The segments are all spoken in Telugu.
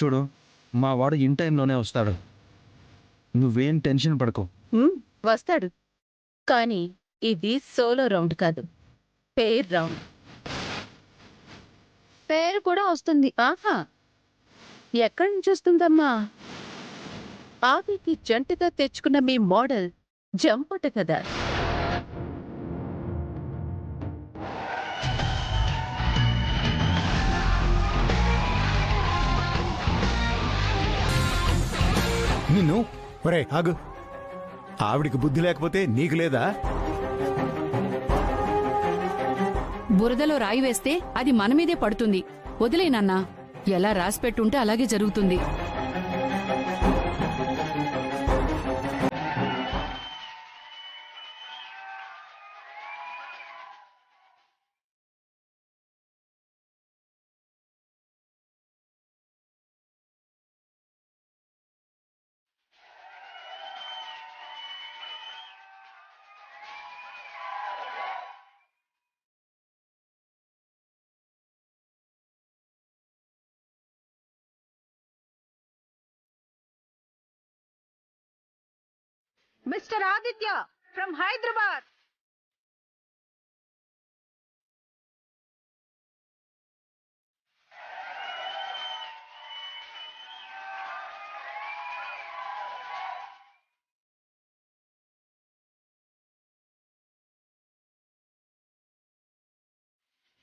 చూడు, మా వాడు ఇన్ టైంలోనే వస్తాడు. నువ్వేం టెన్షన్ పడకు. వస్తాడు, కానీ ఇది సోలో రౌండ్ కాదు, పేర్ రౌండ్. పేరు కూడా వస్తుంది. ఆహా, ఎక్కడి నుంచి వస్తుందమ్మా? ఆవికి జంటగా తెచ్చుకున్న మీ మోడల్ జంపట కదా. నిన్ను ఒరే ఆగు. ఆవిడికి బుద్ధి లేకపోతే నీకు లేదా? బురదలో రాయి వేస్తే అది మన మీదే పడుతుంది. వదిలేనన్నా, ఎలా రాసిపెట్టుంటే అలాగే జరుగుతుంది. Mister Aditya from Hyderabad.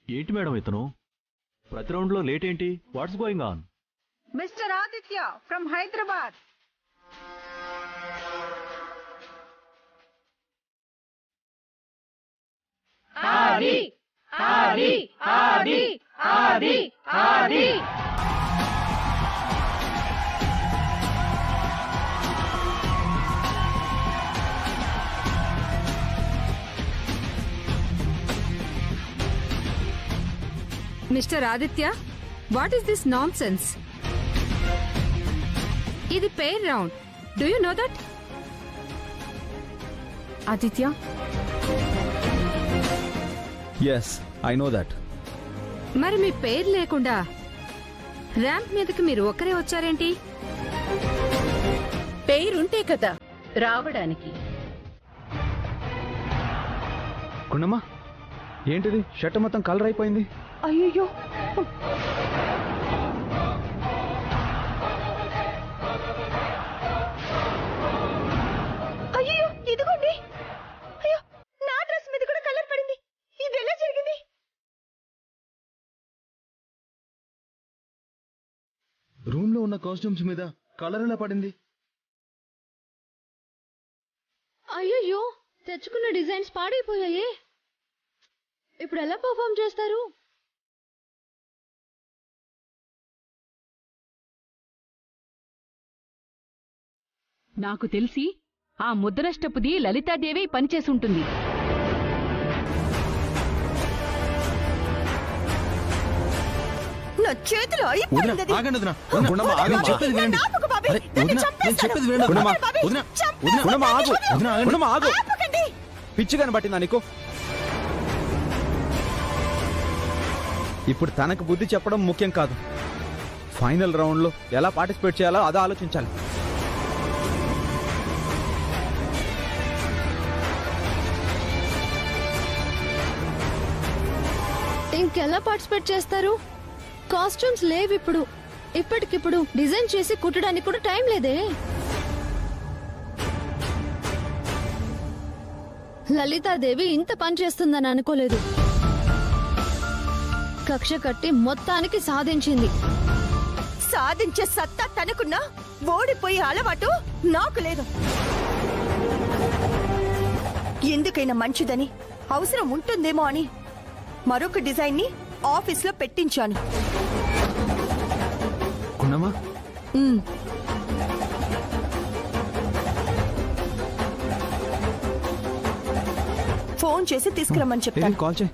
ఏంటి మేడం ఇతను ప్రతి రౌండ్ లో లేట్ ఏంటి? What's going on? Mister Aditya from Hyderabad. Adi Adi Adi Adi Adi. Mister Aditya, what is this nonsense? ఇది per round. Do you know that? Aditya, yes, I know that. మరి మీ పేరు లేకుండా ర్యాంప్ మీదకి మీరు ఒక్కరే వచ్చారేంటి? పేరుంటే కదా రావడానికి. గుండమ్మా, ఏంటిది? షర్ట్ మొత్తం కలర్ అయిపోయింది. అయ్యో, అయ్యో ఇదిగోండి. అయ్యో, నా డ్రెస్ మీద కూడా కలర్ పడింది. ఇది ఎలా జరిగింది? రూమ్ లో ఉన్న కాస్ట్యూమ్స్ మీద కలర్ ఎలా పడింది? అయ్యో, తెచ్చుకున్న డిజైన్స్ పాడైపోయాయే. ఇప్పుడు ఎలా పర్ఫామ్ చేస్తారు? నాకు తెలిసి ఆ ముద్రష్టపుది లలితాదేవి పనిచేసుంటుంది. నా చేతులు అయిపోయింది. ఆగండి వదినా. గుండమ్మ, ఆగండి, చెప్పేది వినండి. అరే, వదినా, నేను చెప్పేది వినండి. గుండమ్మ, వదినా, వదినా, గుండమ్మ, ఆగు. వదినా, ఆగండి. గుండమ్మ, ఆగు. పిచ్చిగాని పట్టిందా నీకు? ఇప్పుడు తనకు బుద్ధి చెప్పడం ముఖ్యం కాదు, ఫైనల్ రౌండ్ లో ఎలా పార్టిసిపేట్ చేయాలో అదే ఆలోచించాలి. ఇంకెలా పార్టిసిపేట్ చేస్తారు? కాస్ట్యూమ్స్ లేవు ఇప్పుడు. ఇప్పటికిప్పుడు డిజైన్ చేసి కుట్టడానికి కూడా టైం లేదే. లలితాదేవి ఇంత పని చేస్తుందని అనుకోలేదు. కక్ష కట్టి మొత్తానికి సాధించింది. సాధించే సత్తా తనకున్నా ఓడిపోయే అలవాటు నాకు లేదు. ఎందుకైనా మంచిదని, అవసరం ఉంటుందేమో అని మరొక డిజైన్ ని ఆఫీస్ లో పెట్టించాను. గుండమ్మ, ఫోన్ చేసి తీసుకురమ్మని చెప్తాను. కాల్ చేయి.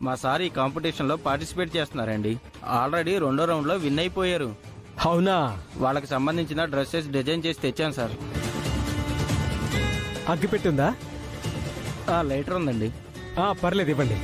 మా సార్ ఈ కాంపిటీషన్లో పార్టిసిపేట్ చేస్తున్నారండి. ఆల్రెడీ 2వ రౌండ్లో విన్ అయిపోయారు. అవునా? వాళ్ళకి సంబంధించిన డ్రెస్సెస్ డిజైన్ చేసి తెచ్చాను సార్. అగ్గి పెట్టుందా? లైటర్ ఉందండి. పర్లేదు, ఇవ్వండి.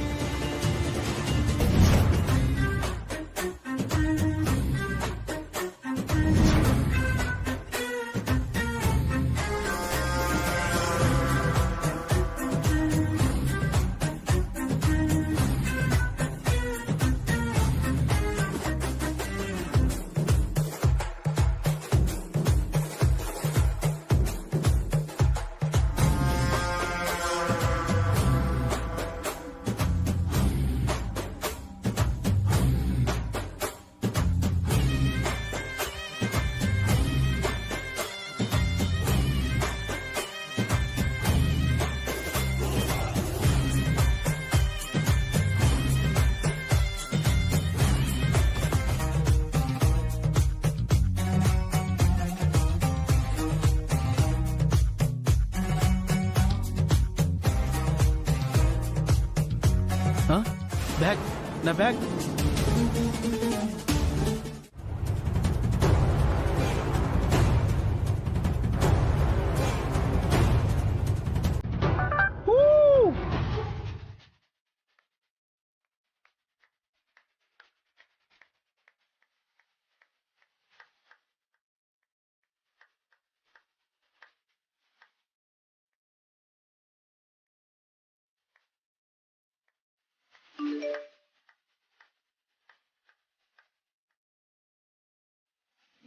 బ్యాగ్, నా బ్యాగ్.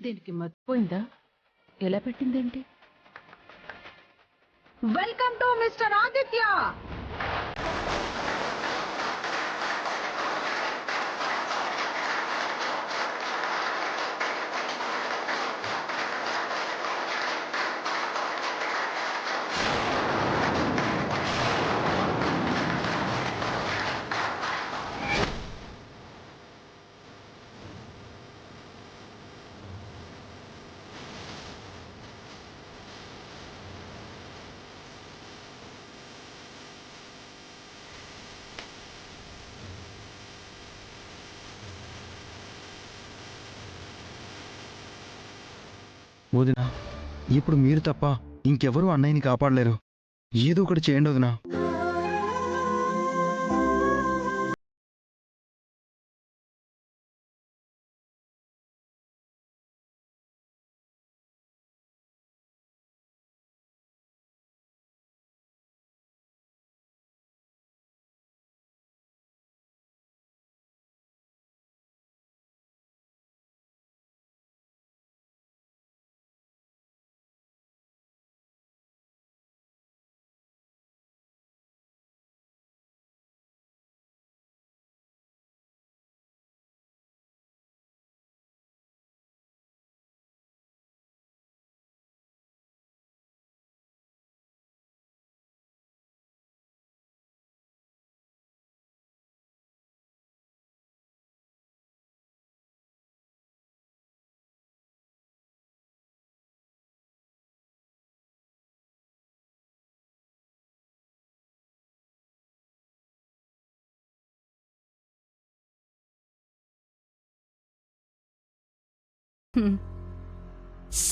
దీనికి మర్చిపోయిందా? ఎలా పెట్టిందేంటి? Welcome to mister Aditya. వదినా, ఇప్పుడు మీరు తప్ప ఇంకెవరూ అన్నయ్యని కాపాడలేరు. ఏదో ఒకటి చేయండి వదినా.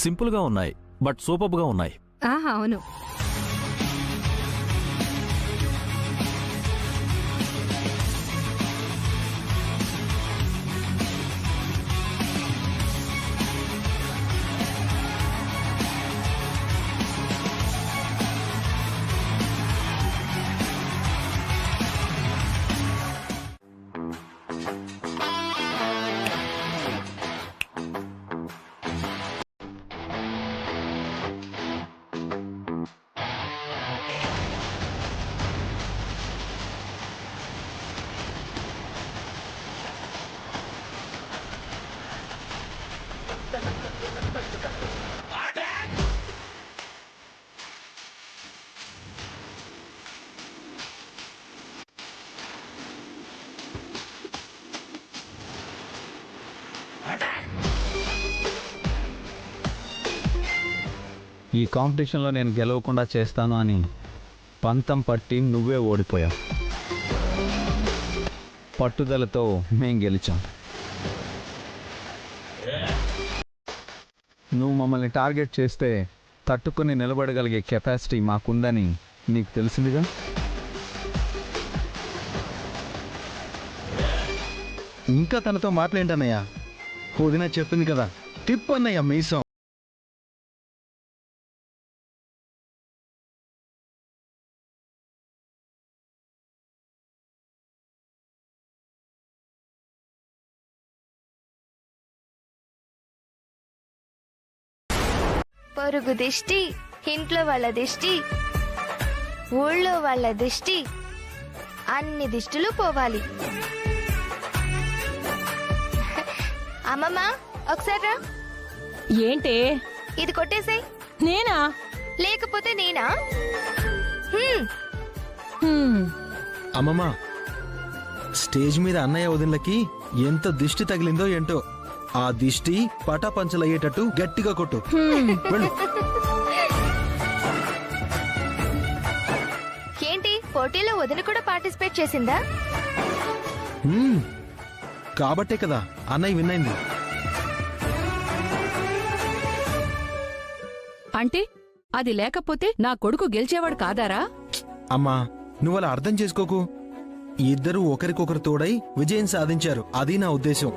సింపుల్ గా ఉన్నాయి, బట్ సూపర్ గా ఉన్నాయి. అవును. ఈ కాంపిటీషన్లో నేను గెలవకుండా చేస్తాను అని పంతం పట్టి నువ్వే ఓడిపోయావు. పట్టుదలతో మేం గెలిచాం. నువ్వు మమ్మల్ని టార్గెట్ చేస్తే తట్టుకొని నిలబడగలిగే కెపాసిటీ మాకుందని నీకు తెలిసిందిగా. ఇంకా తనతో మాట్లాడేంటన్నయ్య? వదిన చెప్పింది కదా, తిప్పన్నయ్య మీసం. పొరుగు దిష్టి, ఇంట్లో వాళ్ళ దిష్టి, ఊళ్ళో వాళ్ళ దిష్టి, అన్ని దిష్టిలు పోవాలి. అమ్మమ్మ ఒకసారి రా. ఏంటే? ఇది కొట్టేసేయ్. నేనా? లేకపోతే నేనా? అమ్మమ్మ, స్టేజ్ మీద అన్నయ్య వదినలకి ఎంత దిష్టి తగిలిందో ఏంటో. ఆ దిష్టి పటాపంచలయ్యేటట్టు గట్టిగా కొట్టు. వెళ్ళు. ఏంటి పోటీలో వదిన కూడా పార్టిసిపేట్ చేసిందా? కాబట్టే కదా అన్నయ్య విన్నైంది. అంటే అది లేకపోతే నా కొడుకు గెలిచేవాడు కాదారా? అమ్మా, నువ్వలా అర్థం చేసుకోకు. ఇద్దరూ ఒకరికొకరు తోడై విజయం సాధించారు, అది నా ఉద్దేశం.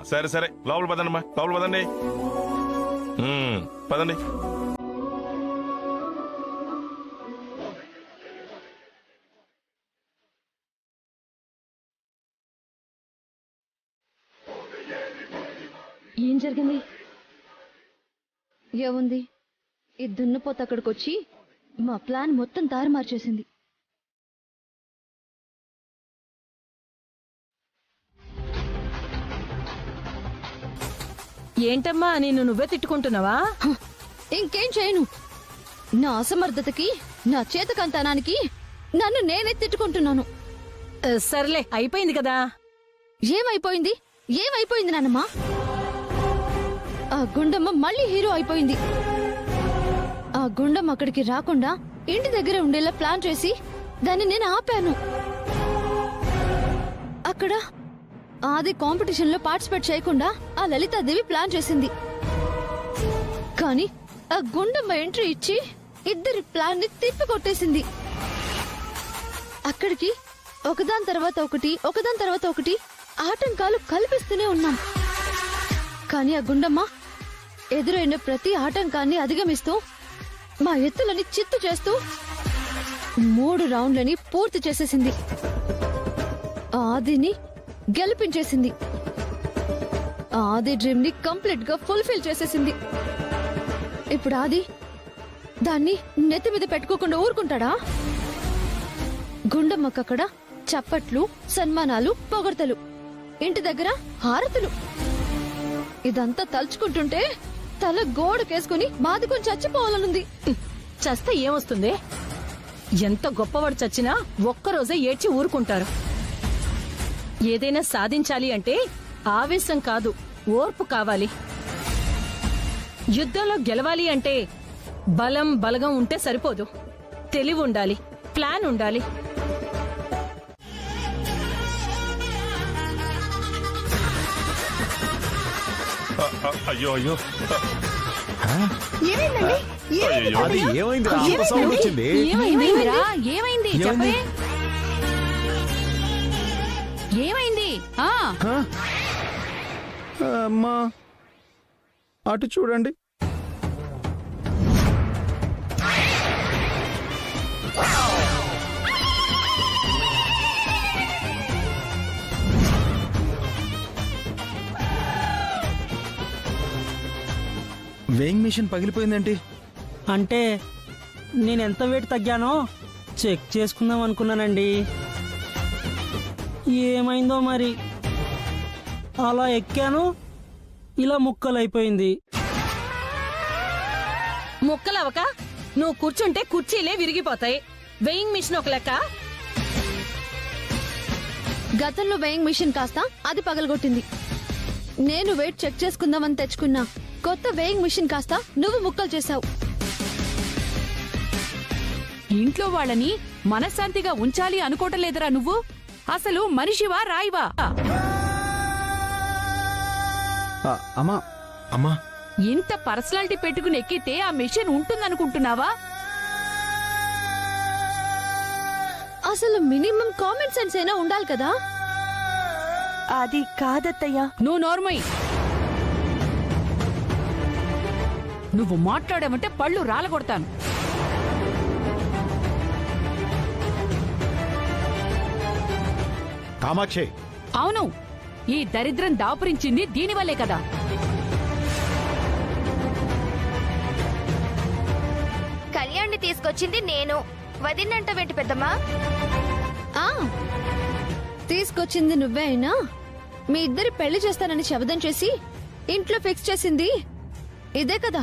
సరే సరే, లోపల పదండమ్మా, లోపల పదండి. పదండి. ఏం జరిగింది? ఏముంది, ఈ దున్నపోత అక్కడికొచ్చి మా ప్లాన్ మొత్తం తారుమార్చేసింది. ఏంటమ్మా నిన్ను నువ్వే తిట్టుకుంటున్నావా? ఇంకేం చేయను. నా అసమర్థతకి, నా చేతకంతనానికి నన్ను నేనే తిట్టుకుంటున్నాను. సర్లే, అయిపోయింది కదా. ఏమైపోయింది? ఏమైపోయింది నాన్నమ్మా? ఆ గుండమ్మ మళ్ళీ హీరో అయిపోయింది. ఆ గుండమ్మ అక్కడికి రాకుండా ఇంటి దగ్గర ఉండేలా ప్లాన్ చేసి దాన్ని నేను ఆపాను. అక్కడ ఆది కాంపిటీషన్ లో పార్టిసిపేట్ చేయకుండా ఆ లలితాదేవి ప్లాన్ చేసింది. కానీ ఆ గుండమ్మ ఎంట్రీ ఇచ్చి ఇద్దరి ప్లాన్ ని తిప్పి కొట్టేసింది. అక్కడికి ఒకదాని తర్వాత ఒకటి ఆటంకాలు కల్పిస్తూనే ఉన్నాం. కానీ ఆ గుండమ్మ ఎదురైన ప్రతి ఆటంకాన్ని అధిగమిస్తూ మా ఎత్తులని చిత్తు చేస్తూ 3 రౌండ్లని పూర్తి చేసేసింది. ఆదిని గెలిపించేసింది. ఆది డ్రీమ్ ని కంప్లీట్ గా ఫుల్ఫిల్ చేసేసింది. ఇప్పుడు ఆది దాన్ని నెత్తి మీద పెట్టుకోకుండా ఊరుకుంటాడా? గుండమ్మకక్కడ చప్పట్లు, సన్మానాలు, పొగడ్తలు, ఇంటి దగ్గర హారతులు. ఇదంతా తలుచుకుంటుంటే తల గోడకేసుకుని బాదుకొని చచ్చిపోవాలనుంది. చస్తే ఏమొస్తుంది? ఎంత గొప్పవాడు చచ్చినా ఒక్కరోజే ఏడ్చి ఊరుకుంటారు. ఏదైనా సాధించాలి అంటే ఆవేశం కాదు, ఓర్పు కావాలి. యుద్ధంలో గెలవాలి అంటే బలం బలగం ఉంటే సరిపోదు, తెలివి ఉండాలి, ప్లాన్ ఉండాలి. అయ్యో అయ్యో, అది ఏమైంది? సౌండ్ వచ్చింది. ఏమైందిరా? ఏమైంది చెప్పే? ఏమైంది? అమ్మా, అటు చూడండి. వేయింగ్ మిషన్ పగిలిపోయిందేంటి? అంటే నేను ఎంత వెయిట్ తగ్గానో చెక్ చేసుకుందాం అనుకున్నానండి. ఏమైందో మరి, అలా ఎక్కాను, ఇలా ముక్కలైపోయింది. ముక్కలవక నువ్వు కూర్చుంటే కుర్చీలే విరిగిపోతాయి. వెయింగ్ మిషన్ ఒక లెక్క. గతంలో వెయింగ్ మిషన్ కాస్త అది పగలగొట్టింది. నేను వెయిట్ చెక్ చేసుకుందామని తెచ్చుకున్నా కొత్త వెయింగ్ మిషన్ కాస్త నువ్వు ముక్కలు చేశావు. ఇంట్లో వాళ్ళని మనశ్శాంతిగా ఉంచాలి అనుకోవటం లేదురా నువ్వు? అసలు మనిషివా రాయివా? అమ్మా, అమ్మా ఇంత పర్సనాలిటీ పెట్టుకుని ఎక్కితే ఆ మెషిన్ ఉంటుందనుకుంటున్నావా? అసలు మినిమం కామన్ సెన్స్ అయినా ఉండాలి కదా. అది కాదత్తయ్యా. నువ్వు నోర్మై. నువ్వు మాట్లాడామంటే పళ్ళు రాలగొడతాను. కామాక్షి, అవును, ఈ దరిద్రం దాపురించింది దీనివల్లే కదా. కళ్యాణ్ని తీసుకొచ్చింది నేను. వదినంట వెంట పెద్దమ్మా. తీసుకొచ్చింది నువ్వే అయినా మీ ఇద్దరి పెళ్లి చేస్తానని శబదం చేసి ఇంట్లో ఫిక్స్ చేసింది ఇదే కదా.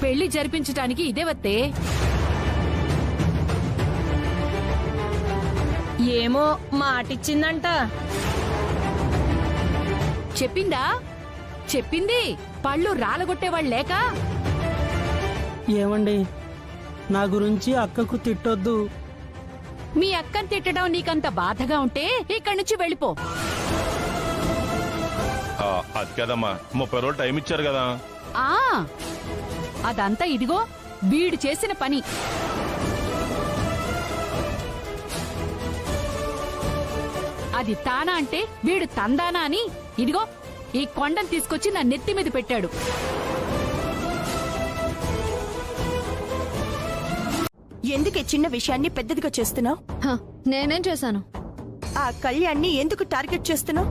పెళ్లి జరిపించటానికి ఇదే వత్తే. ఏమో మాటిచ్చిందంట. చెప్పిందా? చెప్పింది. పళ్ళు రాలగొట్టేవాళ్ళు లేక. ఏమండి, నా గురించి అక్కకు తిట్టొద్దు. మీ అక్కని తిట్టడం నీకంత బాధగా ఉంటే ఇక్కడి నుంచి వెళ్ళిపో. అది కదమ్మా, 30 రోజులు టైం ఇచ్చారు కదా. అదంతా ఇదిగో వీడు చేసిన పని. అది తానా అంటే వీడు తందానా అని ఇదిగో ఈ కొండను తీసుకొచ్చి నా నెత్తి మీద పెట్టాడు. ఎందుకే చిన్న విషయాన్ని పెద్దదిగా చేస్తున్నావు? నేనేం చేశాను? ఆ కళ్యాణ్ని ఎందుకు టార్గెట్ చేస్తున్నావు?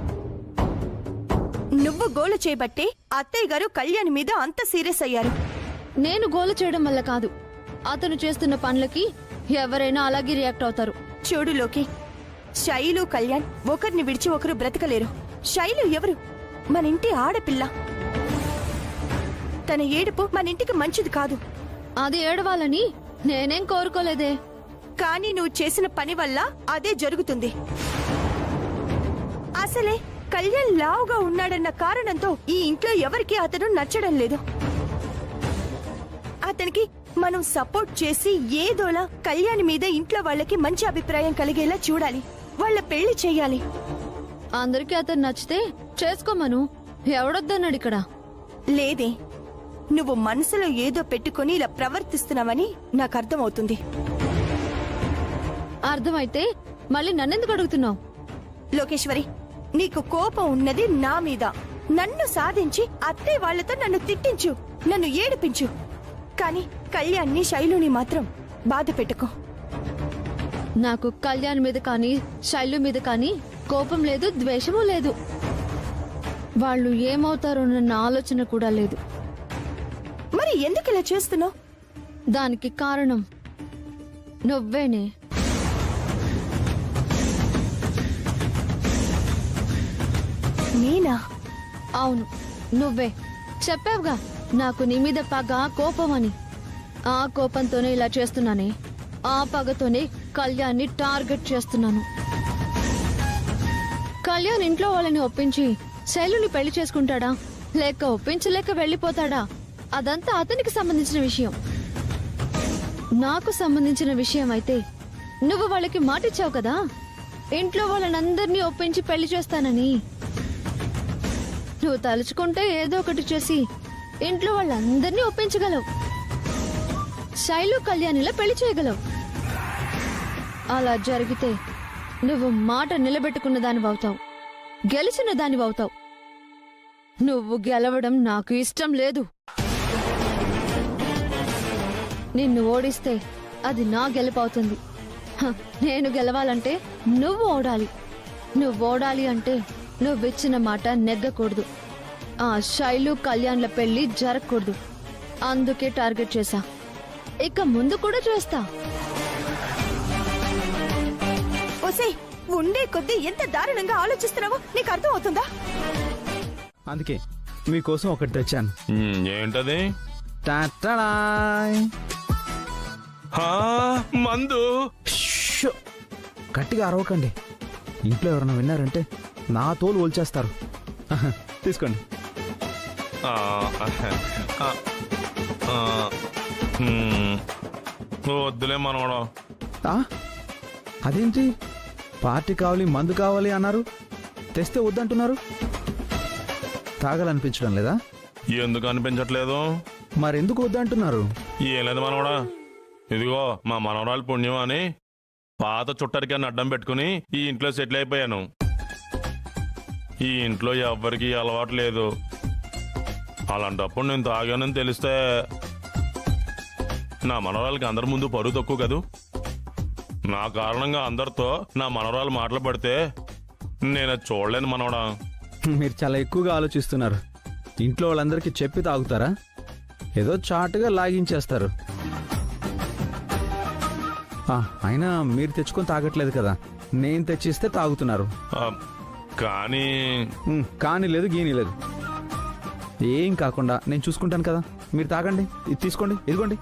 నువ్వు గోల చేయబట్టే అత్తయ్య గారు కళ్యాణ్ మీద అంత సీరియస్ అయ్యారు. నేను గోల చేయడం వల్ల కాదు, అతను చేస్తున్న పనులకి ఎవరైనా అలాగే రియాక్ట్ అవుతారు. చూడు లోకి, శైలు కళ్యాణ్ ఒకరిని విడిచి ఒకరు బ్రతకలేరు. శైలు ఎవరు? మన ఇంటి ఆడపిల్ల. తన ఏడుపు మన ఇంటికి మంచిది కాదు. అది ఏడవాలని నేనేం కోరుకోలేదే. కానీ నువ్వు చేసిన పని వల్ల అదే జరుగుతుంది. అసలే కళ్యాణ్ లావుగా ఉన్నాడన్న కారణంతో ఈ ఇంట్లో ఎవరికి అతను నచ్చడం లేదు. అతనికి మనం సపోర్ట్ చేసి ఏదోలా కళ్యాణ్ మీద ఇంట్లో వాళ్ళకి మంచి అభిప్రాయం కలిగేలా చూడాలి. వాళ్ళ పెళ్లి చెయ్యాలి. అందరికీ అతను నచ్చితే చేసుకోమను. ఎవడొద్దన్నాడు ఇక్కడ? లేదే, నువ్వు మనసులో ఏదో పెట్టుకుని ఇలా ప్రవర్తిస్తున్నావని నాకు అర్థమవుతుంది. అర్థమైతే మళ్ళీ నన్నెందుకు అడుగుతున్నావు? లోకేశ్వరి, నీకు కోపం ఉన్నది నా మీద. నన్ను సాధించి అత్తయ్య వాళ్లతో నన్ను తిట్టించు, నన్ను ఏడిపించు. కానీ కళ్యాణ్ని శైలుని మాత్రం బాధ పెట్టుకో. నాకు కళ్యాణ్ మీద కానీ శైలు మీద కానీ కోపం లేదు, ద్వేషము లేదు. వాళ్ళు ఏమవుతారోనన్న ఆలోచన కూడా లేదు. మరి ఎందుకు ఇలా చేస్తున్నావు? దానికి కారణం నువ్వేనే. నేనా? అవును, నువ్వే. చెప్పావుగా నాకు నీ మీద పగ, కోపం అని. ఆ కోపంతోనే ఇలా చేస్తున్నానే. ఆ పగతోనే కళ్యాణ్ని టార్గెట్ చేస్తున్నాను. కళ్యాణ్ ఇంట్లో వాళ్ళని ఒప్పించి శైలుని పెళ్లి చేసుకుంటాడా, లేక ఒప్పించలేక వెళ్లిపోతాడా, అదంతా అతనికి సంబంధించిన విషయం. నాకు సంబంధించిన విషయం అయితే నువ్వు వాళ్ళకి మాటిచ్చావు కదా, ఇంట్లో వాళ్ళనందరినీ ఒప్పించి పెళ్లి చేస్తానని. నువ్వు తలుచుకుంటే ఏదో ఒకటి చేసి ఇంట్లో వాళ్ళందరినీ ఒప్పించగలవు. శైలు కళ్యాణిలా పెళ్లి చేయగలవు. అలా జరిగితే నువ్వు మాట నిలబెట్టుకున్న దానివవుతావు, గెలిచిన దానివవుతావు. నువ్వు గెలవడం నాకు ఇష్టం లేదు. నిన్ను ఓడిస్తే అది నా గెలుపవుతుంది. నేను గెలవాలంటే నువ్వు ఓడాలి. నువ్వు ఓడాలి అంటే నువ్విచ్చిన మాట నెగ్గకూడదు. ఆ శైలు కళ్యాణ్ల పెళ్లి జరగకూడదు. అందుకే టార్గెట్ చేశా. ఇక ముందు కూడా చేస్తా. ఓసే, ఉండే కొద్దీ ఎంత దారుణంగా ఆలోచిస్తున్నావో నీకు అర్థం అవుతుందా? అందుకే మీకోసం ఒకటి తెచ్చాను. ఏంటది? టాటాడాయ్. మందు. గట్టిగా అరవకండి, ఇంట్లో ఎవరైనా విన్నారంటే నా తోలు ఒల్చేస్తారు. తీసుకోండి. వద్దులే మనవడం. అదేంటి, పార్టీ కావాలి మందు కావాలి అన్నారు, తెస్తే వద్దంటున్నారు. తాగాలనిపించడం లేదా? ఎందుకు అనిపించట్లేదు? మరెందుకు వద్దంటున్నారు? ఏం లేదు మనవడా, ఇదిగో మా మనవరాలు పుణ్యం అని పాత చుట్టరికాన్ని అడ్డం పెట్టుకుని ఈ ఇంట్లో సెటిల్ అయిపోయాను. ఈ ఇంట్లో ఎవ్వరికి అలవాటు లేదు. అలాంటప్పుడు నేను తాగానని తెలిస్తే నా మనవరాలకి అందరి ముందు పరువు తక్కువ కదూ. నా కారణంగా అందరితో నా మనవరాలు మాటలు పడితే నేను చూడలేను మనవడా. మీరు చాలా ఎక్కువగా ఆలోచిస్తున్నారు. ఇంట్లో వాళ్ళందరికీ చెప్పి తాగుతారా? ఏదో చాటుగా లాగించేస్తారు. అయినా మీరు తెచ్చుకొని తాగట్లేదు కదా, నేను తెచ్చిస్తే తాగుతున్నారు. కానీ లేదు, గీని లేదు. ఏం కాకుండా నేను చూసుకుంటాను కదా, మీరు తాగండి. ఇది తీసుకోండి, ఇదిగోండి.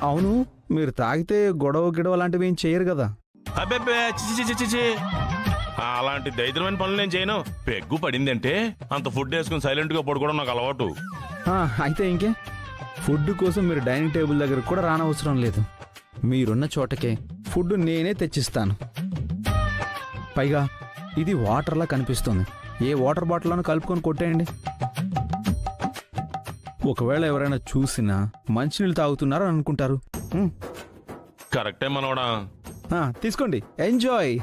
అవును, మీరు తాగితే గొడవ లాంటివి ఏం చేయరు కదా? అబ్బే చిచి, అలాంటి దైత్రమైన పనులు నేను చేయను. పెగ్గు పడిందంటే అంత ఫుడ్ వేసుకుని సైలెంట్ గా పడుకోవడం నాకు అలవాటు. అయితే ఇంకే, ఫుడ్ కోసం మీరు డైనింగ్ టేబుల్ దగ్గర కూడా రానవసరం లేదు. మీరున్న చోటకే ఫుడ్ నేనే తెచ్చిస్తాను. పైగా ఇది వాటర్లా కనిపిస్తుంది. ఏ వాటర్ బాటిల్లోనూ కలుపుకొని కొట్టేయండి. ఒకవేళ ఎవరైనా చూసినా మంచినీళ్ళు తాగుతున్నారో అనుకుంటారు. కరెక్టే మనవడా. తీసుకోండి, ఎంజాయ్.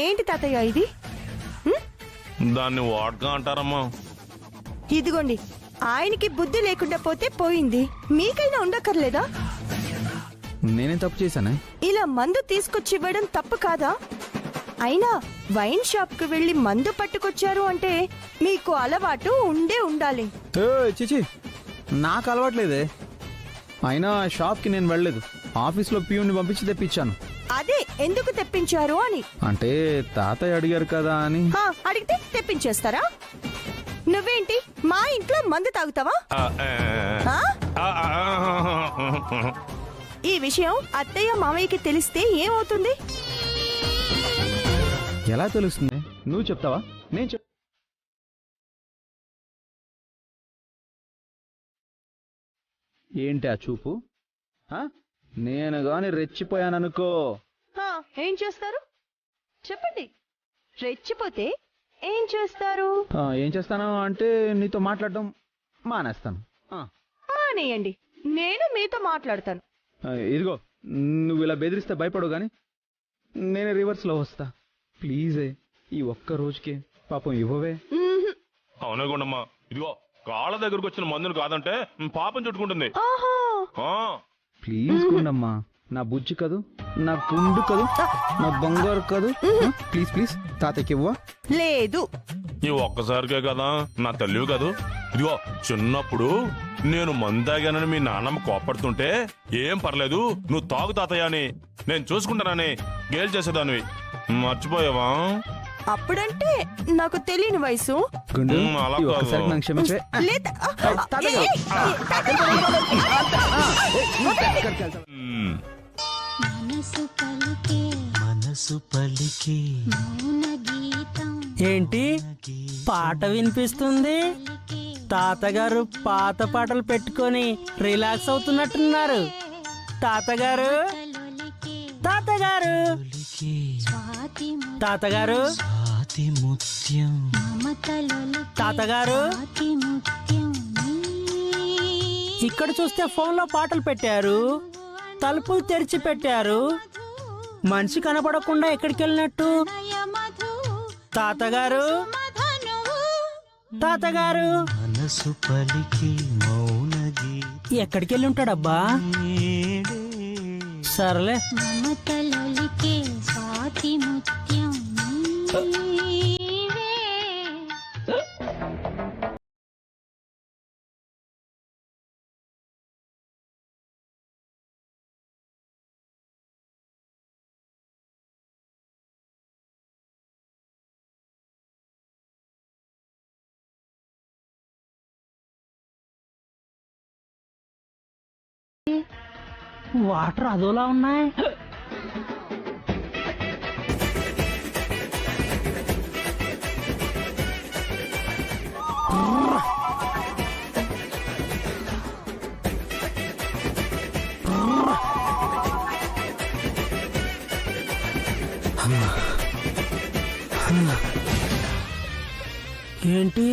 ఏంటి తాతయ్య ఇది? దాన్ని వాడ్కా అంటారమ్మా. ఇదిగోండి, ఆయనకి బుద్ధి లేకుండా పోతే పోయింది, మీకైనా ఉండక్కర్లేదా? నేనేం తప్పు చేశానే? ఇలా మందు తీసుకొచ్చి ఇవ్వడం తప్పు కాదా? అయినా వైన్ షాప్ కు వెళ్లి మందు పట్టుకొచ్చారు అంటే మీకు అలవాటు ఉండే ఉండాలి. చిచి, నాకు అలవాట్లేదే. అయినా షాప్కి నేను వెళ్ళలేదు, ఆఫీస్లో పియూని పంపించి తెప్పించాను. అదే ఎందుకు తెప్పించారు అని. అంటే తాతయ్య అడిగారు కదా అని. అడిగితే తెప్పించేస్తారా? నువ్వేంటి మా ఇంట్లో మందు తాగుతావా? ఈ విషయం అత్తయ్య మామయ్యకి తెలిస్తే ఏమవుతుంది? ఎలా తెలుస్తుంది? నువ్వు చెప్తావా? నేను ఏంటి ఆ చూపు? నేను గాని రెచ్చిపోయాననుకో, ఏం చేస్తారు చెప్పండి. రెచ్చిపోతే ఏం చేస్తారు? ఏం చేస్తాను అంటే నీతో మాట్లాడడం మానేస్తాను. మానేయండి, నేను మీతో మాట్లాడతాను. ఇదిగో, నువ్వు ఇలా బెదిరిస్తే భయపడవు గాని నేను రివర్స్ లో వస్తా. ప్లీజే, ఈ ఒక్క రోజుకి పాపం ఇవ్వవే. అవునే గుండమ్మా, ఇదిగో కాళ్ళ దగ్గరకు వచ్చిన మందును కాదంటే పాపం చుట్టుకుంటుంది. ప్లీజ్ గుండమ్మా, నా బుజ్జి కదూ, నా గుండు కదూ, నా బంగారు కదూ. ప్లీజ్ ప్లీజ్ తాతయ్యకి ఇవ్వ. లేదు, ఈ ఒక్కసారికే కదా, నా తల్లివి కదూ. ఇదిగో చిన్నప్పుడు నేను మందాగానని మీ నాన్నమ్మ కోపడుతుంటే ఏం పర్లేదు, నువ్వు తాగు తాతయ్య అని నేను చూసుకుంటానని గేల్ చేసేదానివి. మర్చిపోయావా? అప్పుడంటే నాకు తెలియని వయసు. ఏంటి పాట వినిపిస్తుంది? తాతగారు పాత పాటలు పెట్టుకొని రిలాక్స్ అవుతున్నట్టున్నారు. తాతగారు, తాతగారు, తాతగారు, తాతగారు. ఇక్కడ చూస్తే ఫోన్లో పాటలు పెట్టారు, తలుపులు తెరిచి పెట్టారు. మనిషి కనపడకుండా ఎక్కడికి వెళ్ళినట్టు? తాతగారు, తాతగారు, ఎక్కడికి వెళ్ళి ఉంటాడబ్బా? సర్లే. వాటర్ అదోలా ఉన్నాయి. ఏంటి?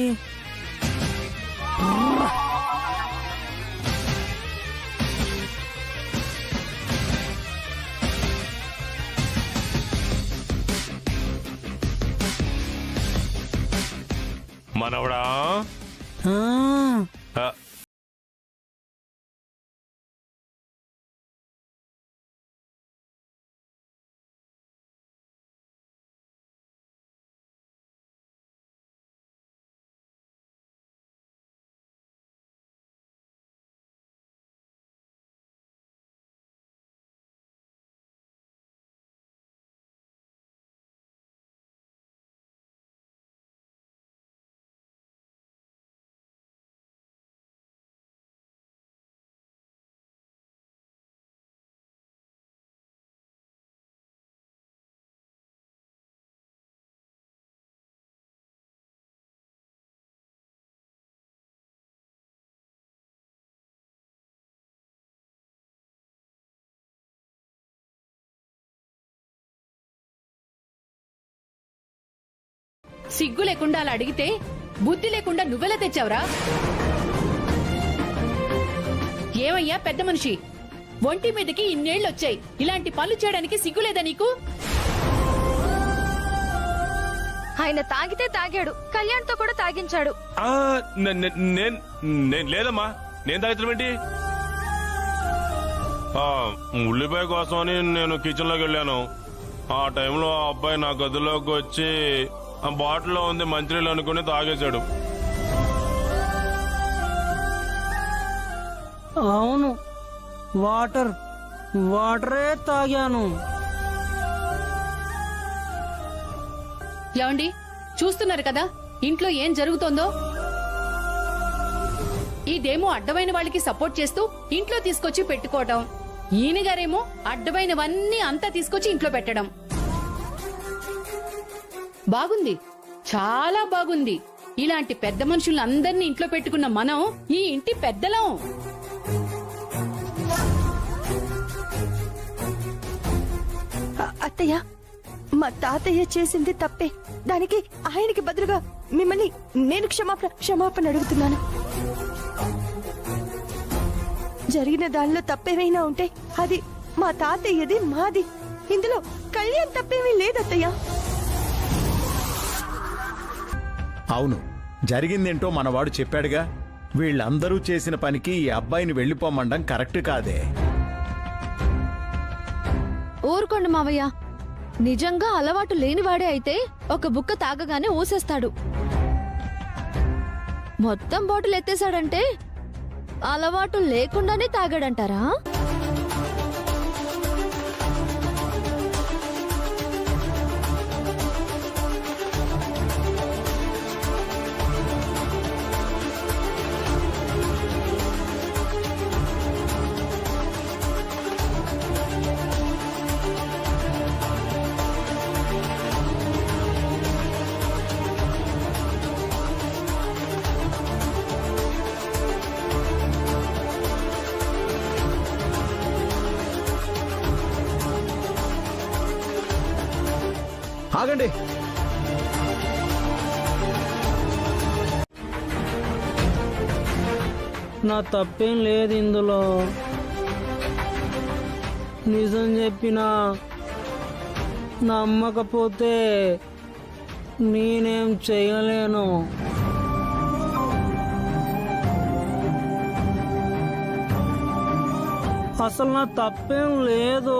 మనవడా సిగ్గు లేకుండా అలా అడిగితే బుద్ధి లేకుండా నువ్వెలా తెచ్చావురా? ఏమయ్యా పెద్ద మనిషి, ఒంటి మీదకి ఇన్నేళ్లొచ్చాయి, ఇలాంటి పనులు చేయడానికి సిగ్గులేదా నీకు? ఆయన తాగితే తాగాడు, కళ్యాణ్తో కూడా తాగించాడు. నేను లేదమ్మా, నేను తాగుతామేంటి? ఉల్లిపాయ కోసం అని నేను కిచెన్ లోకి వెళ్ళాను. ఆ టైంలో ఆ అబ్బాయి నా గదిలోకి వచ్చి ఆ బాటిల్లో ఉంది మంచినీళ్ళు అనుకుని తాగేశాడు. అవును, వాటరే తాగాను. ఏమండి, చూస్తున్నారు కదా ఇంట్లో ఏం జరుగుతోందో? ఇదేమో అడ్డమైన వాళ్ళకి సపోర్ట్ చేస్తూ ఇంట్లో తీసుకొచ్చి పెట్టుకోవటం, ఈయన గారేమో అడ్డమైనవన్నీ అంతా తీసుకొచ్చి ఇంట్లో పెట్టడం. బాగుంది, చాలా బాగుంది. ఇలాంటి పెద్ద మనుషులందరినీ ఇంట్లో పెట్టుకున్న మనం ఈ ఇంటి పెద్దలం. అత్తయ్య, మా తాతయ్య చేసింది తప్పే. దానికి ఆయనకి బదులుగా మిమ్మల్ని నేను క్షమాపణ అడుగుతున్నాను. జరిగిన దానిలో తప్పేమైనా ఉంటే అది మా తాతయ్యది, మాది. ఇందులో కళ్యాణ్ తప్పేమీ లేదత్తయ్య. అవును, జరిగిందేంటో మనవాడు చెప్పాడుగా. వీళ్ళందరూ చేసిన పనికి ఈ అబ్బాయిని వెళ్లిపోమండం కరెక్ట్ కాదే. ఊరుకోండి మావయ్య, నిజంగా అలవాటు లేనివాడే అయితే ఒక బుక్క తాగగానే ఊసేస్తాడు. మొత్తం బాటిల్ ఎత్తేసాడంటే అలవాటు లేకుండానే తాగాడంటారా? ఆగండి. నా తప్పేం లేదు ఇందులో. నిజం చెప్పినా నమ్మకపోతే నేనేం చేయలేను. అసలు నా తప్పేం లేదు.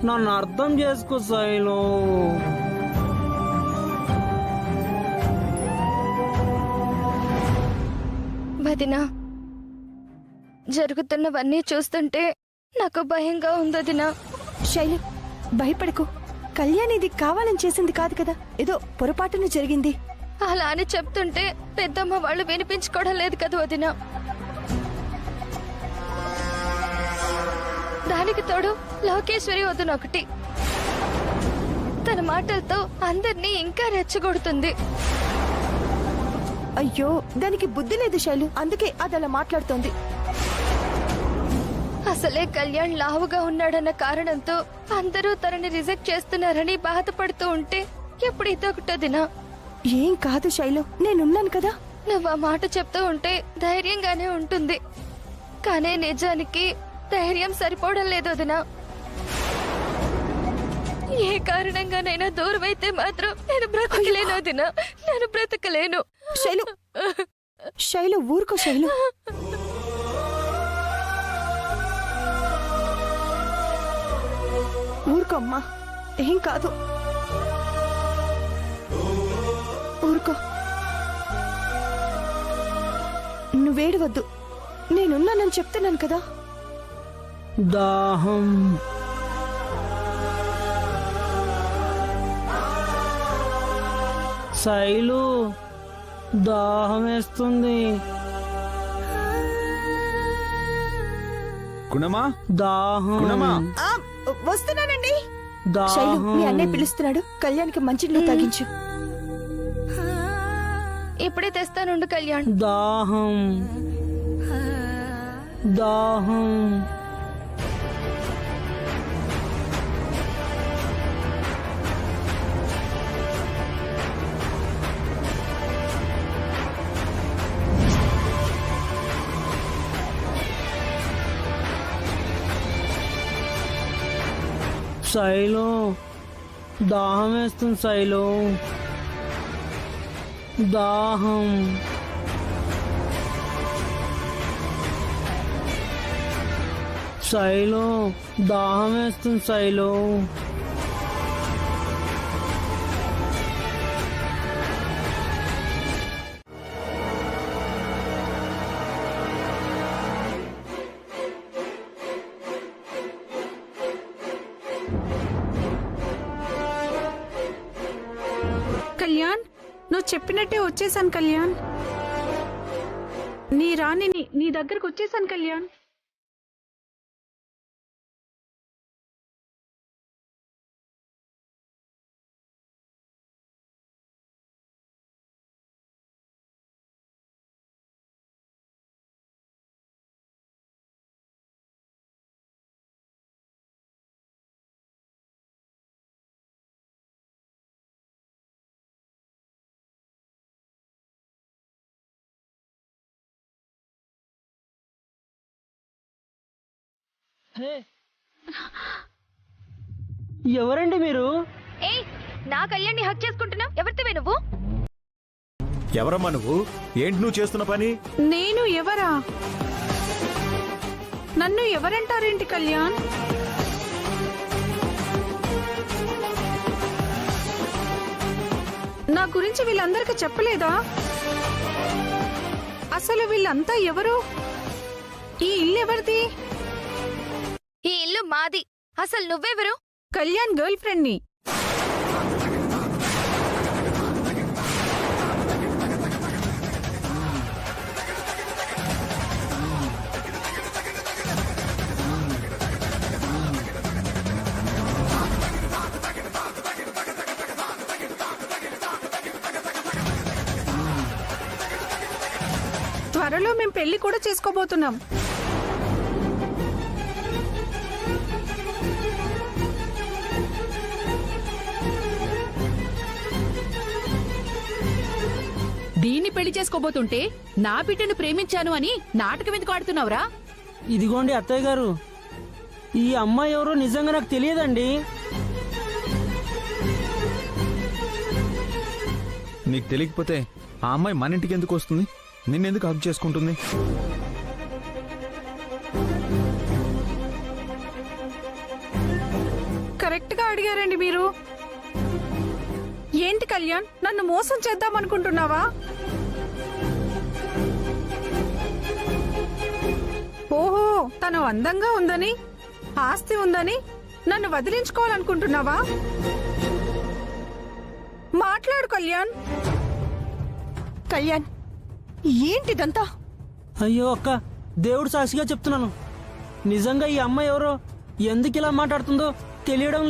నన్ను అర్థం చేసుకో శైలు. వదినా, జరుగుతున్నవన్నీ చూస్తుంటే నాకు భయంగా ఉందదినా. శైలు, భయపడకు. కళ్యాణ్ ఇది కావాలని చేసింది కాదు కదా, ఏదో పొరపాటున జరిగింది. అలా అని చెప్తుంటే పెద్దమ్మ వాళ్ళు వినిపించుకోవడం లేదు కదా వదినా. దానికి తోడు లోకేశ్వరి వదిన ఒకటి. తన మాటలతో అందరినీ ఇంకా రెచ్చగొడుతుంది. అయ్యో, దానికి బుద్ధి లేదు శైలు, అందుకే అది అలా మాట్లాడుతోంది. అసలే కళ్యాణ్ లావుగా ఉన్నాడన్న కారణంతో అందరూ తనని రిజెక్ట్ చేస్తున్నారని బాధపడుతూ ఉంటే ఎప్పుడైతే ఒకటోదినా ఏం కాదు శైలు, నేనున్నాను కదా. నువ్వు ఆ మాట చెప్తూ ఉంటే ధైర్యంగానే ఉంటుంది, కానీ నిజానికి ధైర్యం సరిపోవడం లేదు వదినా. ఏ కారణంగానైనా దూరం అయితే మాత్రం నేను బ్రతకలేను వదినా, నేను బ్రతకలేను. శైలు, శైలు ఊరుకో శైలు. ఊరుకో అమ్మా, ఏం కాదు, ఊరుకో. నువ్వేడవద్దు, నేనున్నానని చెప్తున్నాను కదా. దాహం. శైలు, దాహం వేస్తుంది. గుణమా, దాహం. గుణమా, వస్తున్నానండి. దాహం. శైలు, మీ అన్నయ్య పిలుస్తున్నాడు, కళ్యాణ్కి మంచినీళ్ళు తాగించు. ఇప్పుడే తెస్తానుండు కళ్యాణ్. దాహం, దాహం. శైలు, దాహం వేస్తుంది శైలు, దాహం. శైలు, దాహం వేస్తుంది శైలు. కళ్యాణ్, నువ్వు చెప్పినట్టే వచ్చేసాను కళ్యాణ్. నీ రాణిని నీ దగ్గరకు వచ్చేసాను కళ్యాణ్. ఎవరండి మీరు? ఏయ్, నా కళ్యాణ్ని హక్ చేసుకుంటున్నావు, ఎవరితోవే నువ్వు? ఎవరమ్మా నువ్వు? ఏంటి నువ్వు చేస్తున్న పని? నేను ఎవరా? నన్ను ఎవరంటారేంటి కళ్యాణ్? నా గురించి వీళ్ళందరికీ చెప్పలేదా? అసలు వీళ్ళంతా ఎవరు? ఈ ఇల్లు ఎవరిది? ఈ ఇల్లు మాది. అసలు నువ్వెవరు? కళ్యాణ్ గర్ల్ ఫ్రెండ్ ని. త్వరలో మేము పెళ్లి కూడా చేసుకోబోతున్నాం. దీన్ని పెళ్లి చేసుకోబోతుంటే నా బిడ్డను ప్రేమించాను అని నాటకం ఎందుకు ఆడుతున్నావురా? ఇదిగోండి అత్తయ్య గారు, ఈ అమ్మాయి ఎవరో నిజంగా నాకు తెలియదండి. నీకు తెలియకపోతే ఆ అమ్మాయి మన ఇంటికి ఎందుకు వస్తుంది? నిన్నెందుకు హక్ చేసుకుంటుంది? కరెక్ట్ గా అడిగారండి మీరు. ఏంటి కళ్యాణ్, నన్ను మోసం చేద్దామనుకుంటున్నావా? ఓహో, తను అందంగా ఉందని, ఆస్తి ఉందని నన్ను వదిలించుకోవాలనుకుంటున్నావా? మాట్లాడు కళ్యాణ్. కళ్యాణ్, ఏంటిదంతా? అయ్యో అక్క, దేవుడు సాక్షిగా చెప్తున్నాను, నిజంగా ఈ అమ్మాయి ఎవరో ఎందుకు ఇలా మాట్లాడుతుందో తెలియడం